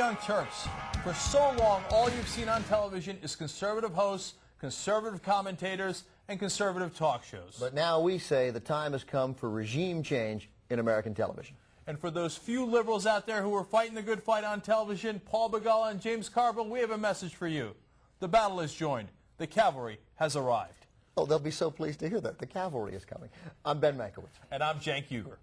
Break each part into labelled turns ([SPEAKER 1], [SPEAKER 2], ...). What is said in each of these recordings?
[SPEAKER 1] Young Turks, for so long, all you've seen on television is conservative hosts, conservative commentators, and conservative talk shows.
[SPEAKER 2] But now we say the time has come for regime change in American television.
[SPEAKER 1] And for those few liberals out there who are fighting the good fight on television, Paul Begala and James Carville, we have a message for you. The battle is joined. The cavalry has arrived.
[SPEAKER 2] Oh, they'll be so pleased to hear that. The cavalry is coming. I'm Ben Mankiewicz.
[SPEAKER 1] And I'm Cenk Uygur.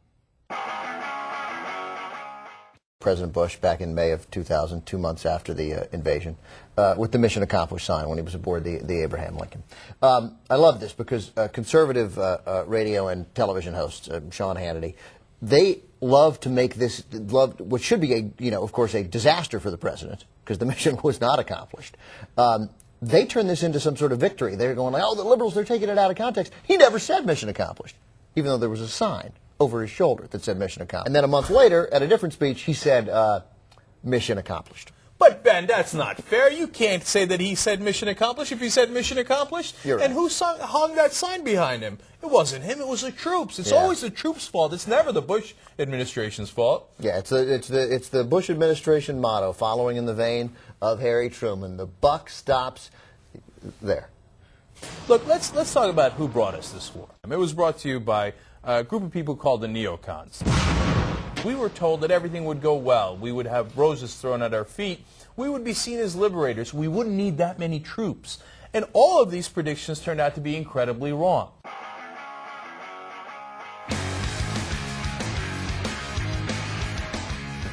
[SPEAKER 2] President Bush, back in May of 2000, 2 months after the invasion, with the Mission Accomplished sign when he was aboard the Abraham Lincoln. I love this because conservative radio and television hosts, Sean Hannity, they love to make this, what should be of course, a disaster for the president, because the mission was not accomplished. They turn this into some sort of victory. They're going like, oh, the liberals, they're taking it out of context. He never said mission accomplished, even though there was a sign over his shoulder that said mission accomplished. And then a month later, at a different speech, he said mission accomplished.
[SPEAKER 1] But, Ben, that's not fair. You can't say that he said mission accomplished if he said mission accomplished.
[SPEAKER 2] You're right.
[SPEAKER 1] And who hung that sign behind him? It wasn't him. It was the troops. It's always the troops' fault. It's never the Bush administration's fault.
[SPEAKER 2] Yeah, it's the Bush administration motto, following in the vein of Harry Truman. The buck stops there.
[SPEAKER 1] Look, let's talk about who brought us this war. It was brought to you by a group of people called the neocons. We were told that everything would go well. We would have roses thrown at our feet. We would be seen as liberators. We wouldn't need that many troops. And all of these predictions turned out to be incredibly wrong.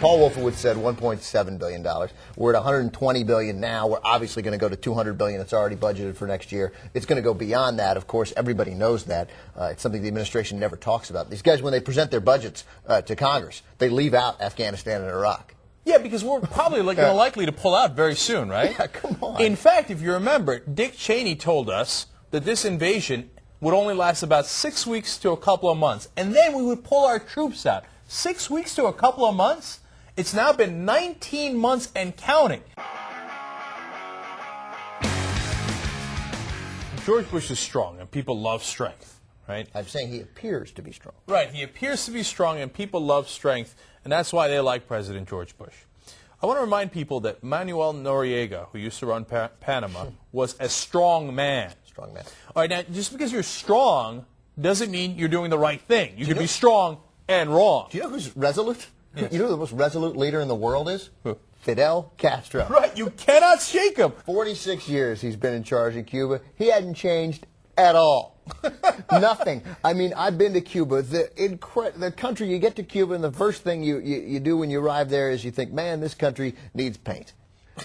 [SPEAKER 2] Paul Wolfowitz said $1.7 billion. We're at $120 billion now. We're obviously going to go to $200 billion. It's already budgeted for next year. It's going to go beyond that. Of course, everybody knows that. It's something the administration never talks about. These guys, when they present their budgets to Congress, they leave out Afghanistan and Iraq.
[SPEAKER 1] Yeah, because we're probably likely to pull out very soon, right?
[SPEAKER 2] Yeah, come on.
[SPEAKER 1] In fact, if you remember, Dick Cheney told us that this invasion would only last about 6 weeks to a couple of months, and then we would pull our troops out. 6 weeks to a couple of months? It's now been 19 months and counting. George Bush is strong, and people love strength, right?
[SPEAKER 2] I'm saying he appears to be strong.
[SPEAKER 1] Right, he appears to be strong, and people love strength, and that's why they like President George Bush. I want to remind people that Manuel Noriega, who used to run Panama, was a strong man.
[SPEAKER 2] Strong man.
[SPEAKER 1] All right, now, just because you're strong doesn't mean you're doing the right thing. You can be strong and wrong.
[SPEAKER 2] Do you know who's resolute?
[SPEAKER 1] Yes.
[SPEAKER 2] You know who the most resolute leader in the world is? Who? Fidel Castro.
[SPEAKER 1] Right, you cannot shake him.
[SPEAKER 2] 46 years he's been in charge of Cuba. He hadn't changed at all. Nothing. I mean, I've been to Cuba. The country, you get to Cuba, and the first thing you do when you arrive there is you think, man, this country needs paint.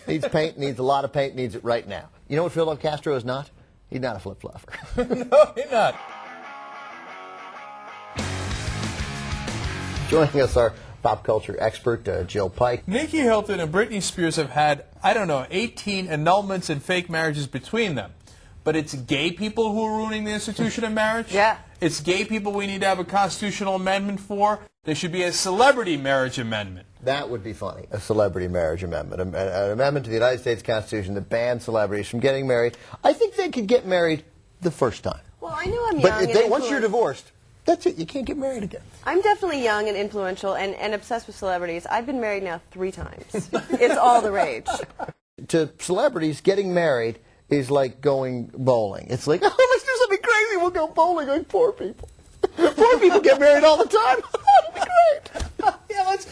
[SPEAKER 2] Needs paint, needs a lot of paint, needs it right now. You know what Fidel Castro is not? He's not a flip-flopper.
[SPEAKER 1] No, he's not.
[SPEAKER 2] Joining us, our pop culture expert, Jill Pike.
[SPEAKER 1] Nikki Hilton and Britney Spears have had, 18 annulments and fake marriages between them. But it's gay people who are ruining the institution of marriage?
[SPEAKER 3] Yeah.
[SPEAKER 1] It's gay people we need to have a constitutional amendment for? There should be a celebrity marriage amendment.
[SPEAKER 2] That would be funny, a celebrity marriage amendment. An amendment to the United States Constitution that bans celebrities from getting married. I think they could get married the first time.
[SPEAKER 3] Well, I know I'm young.
[SPEAKER 2] But if once you're divorced, that's it. You can't get married again.
[SPEAKER 3] I'm definitely young and influential and obsessed with celebrities. I've been married now 3 times. It's all the rage.
[SPEAKER 2] To celebrities, getting married is like going bowling. It's like, oh, let's do something crazy. We'll go bowling like poor people. Poor people get married all the time. It'll be great.
[SPEAKER 1] Yeah, let's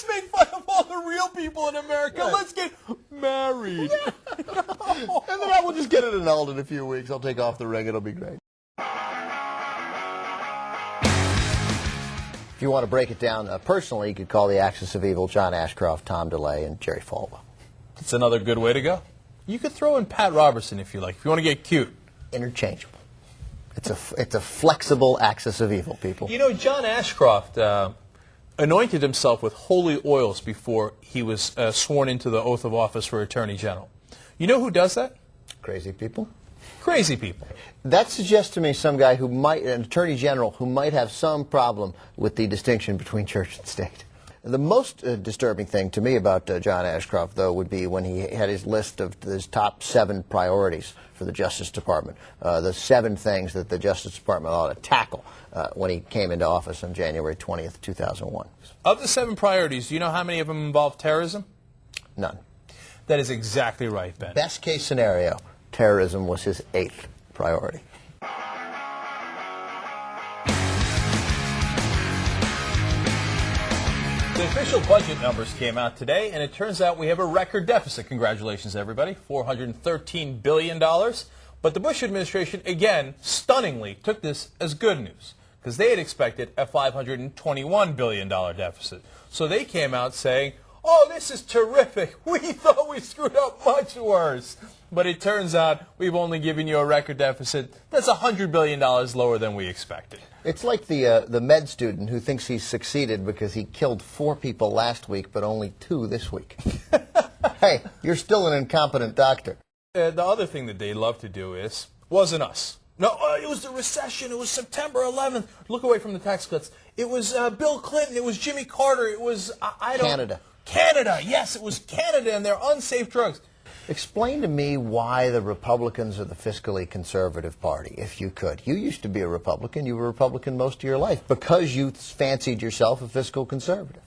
[SPEAKER 1] make fun of all the real people in America.
[SPEAKER 2] Right.
[SPEAKER 1] Let's get married.
[SPEAKER 2] And then I will just get it annulled in a few weeks. I'll take off the ring. It'll be great. If you want to break it down personally, you could call the axis of evil John Ashcroft, Tom DeLay, and Jerry Falwell.
[SPEAKER 1] It's another good way to go. You could throw in Pat Robertson if you like, if you want to get cute.
[SPEAKER 2] Interchangeable. It's a flexible axis of evil, people.
[SPEAKER 1] You know, John Ashcroft anointed himself with holy oils before he was sworn into the oath of office for Attorney General. You know who does that?
[SPEAKER 2] Crazy people.
[SPEAKER 1] Crazy people.
[SPEAKER 2] That suggests to me some guy who might, an attorney general, who might have some problem with the distinction between church and state. The most disturbing thing to me about John Ashcroft, though, would be when he had his list of his top 7 priorities for the Justice Department, the 7 things that the Justice Department ought to tackle when he came into office on January 20th, 2001.
[SPEAKER 1] Of the 7 priorities, do you know how many of them involve terrorism?
[SPEAKER 2] None.
[SPEAKER 1] That is exactly right, Ben.
[SPEAKER 2] Best case scenario, terrorism was his 8th priority.
[SPEAKER 1] The official budget numbers came out today, and it turns out we have a record deficit. Congratulations, everybody. $413 billion. But the Bush administration, again, stunningly took this as good news, because they had expected a $521 billion deficit. So they came out saying, oh, this is terrific. We thought we screwed up much worse. But it turns out we've only given you a record deficit that's $100 billion lower than we expected.
[SPEAKER 2] It's like the med student who thinks he's succeeded because he killed 4 people last week but only 2 this week. Hey, you're still an incompetent doctor.
[SPEAKER 1] The other thing that they love to do is, wasn't us. No, it was the recession. It was September 11th. Look away from the tax cuts. It was Bill Clinton. It was Jimmy Carter. It was,
[SPEAKER 2] Canada.
[SPEAKER 1] Canada, yes, it was Canada and their unsafe drugs.
[SPEAKER 2] Explain to me why the Republicans are the fiscally conservative party, if you could. You used to be a Republican. You were a Republican most of your life because you fancied yourself a fiscal conservative.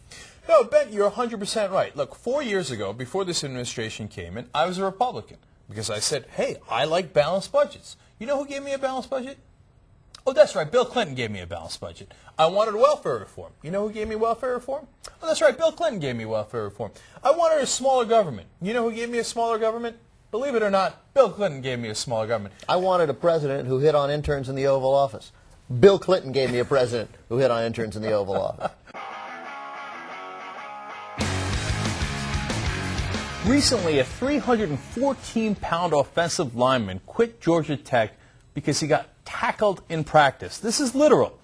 [SPEAKER 1] No, Ben, you're 100% right. Look, 4 years ago, before this administration came in, I was a Republican because I said, hey, I like balanced budgets. You know who gave me a balanced budget? Oh, that's right, Bill Clinton gave me a balanced budget. I wanted welfare reform. You know who gave me welfare reform? Oh, that's right, Bill Clinton gave me welfare reform. I wanted a smaller government. You know who gave me a smaller government? Believe it or not, Bill Clinton gave me a smaller government.
[SPEAKER 2] I wanted a president who hit on interns in the Oval Office. Bill Clinton gave me a president who hit on interns in the Oval Office.
[SPEAKER 1] Recently, a 314-pound offensive lineman quit Georgia Tech because he got tackled in practice. This is literal.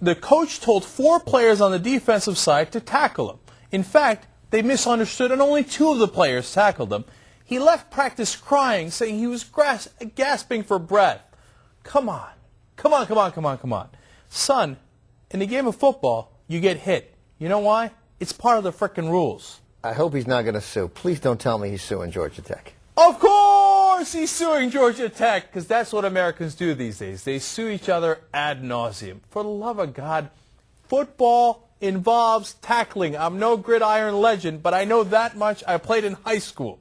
[SPEAKER 1] The coach told 4 players on the defensive side to tackle him. In fact, they misunderstood and only 2 of the players tackled him. He left practice crying, saying he was gasping for breath. Come on. Come on, come on, come on, come on. Son, in the game of football, you get hit. You know why? It's part of the frickin' rules.
[SPEAKER 2] I hope he's not going to sue. Please don't tell me he's suing Georgia Tech.
[SPEAKER 1] Of course he's suing Georgia Tech, because that's what Americans do these days. They sue each other ad nauseum. For the love of God, football involves tackling. I'm no gridiron legend, but I know that much. I played in high school.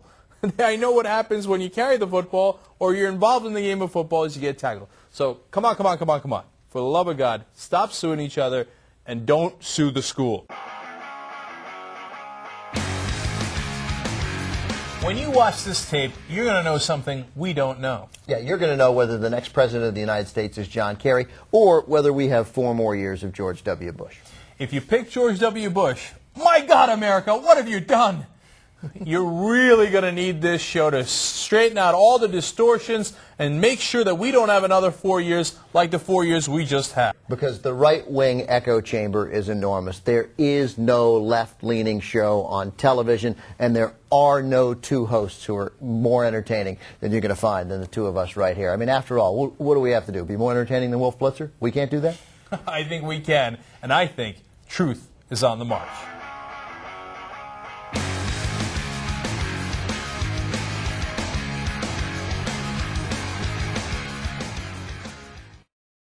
[SPEAKER 1] I know what happens when you carry the football or you're involved in the game of football is you get tackled. So come on, come on, come on, come on. For the love of God, stop suing each other and don't sue the school. When you watch this tape, you're going to know something we don't know.
[SPEAKER 2] Yeah, you're going to know whether the next president of the United States is John Kerry or whether we have 4 more years of George W. Bush.
[SPEAKER 1] If you pick George W. Bush, my God, America, what have you done? You're really going to need this show to straighten out all the distortions and make sure that we don't have another 4 years like the 4 years we just had.
[SPEAKER 2] Because the right-wing echo chamber is enormous. There is no left-leaning show on television, and there are no 2 hosts who are more entertaining than you're going to find than the 2 of us right here. I mean, after all, what do we have to do? Be more entertaining than Wolf Blitzer? We can't do that?
[SPEAKER 1] I think we can, and I think truth is on the march.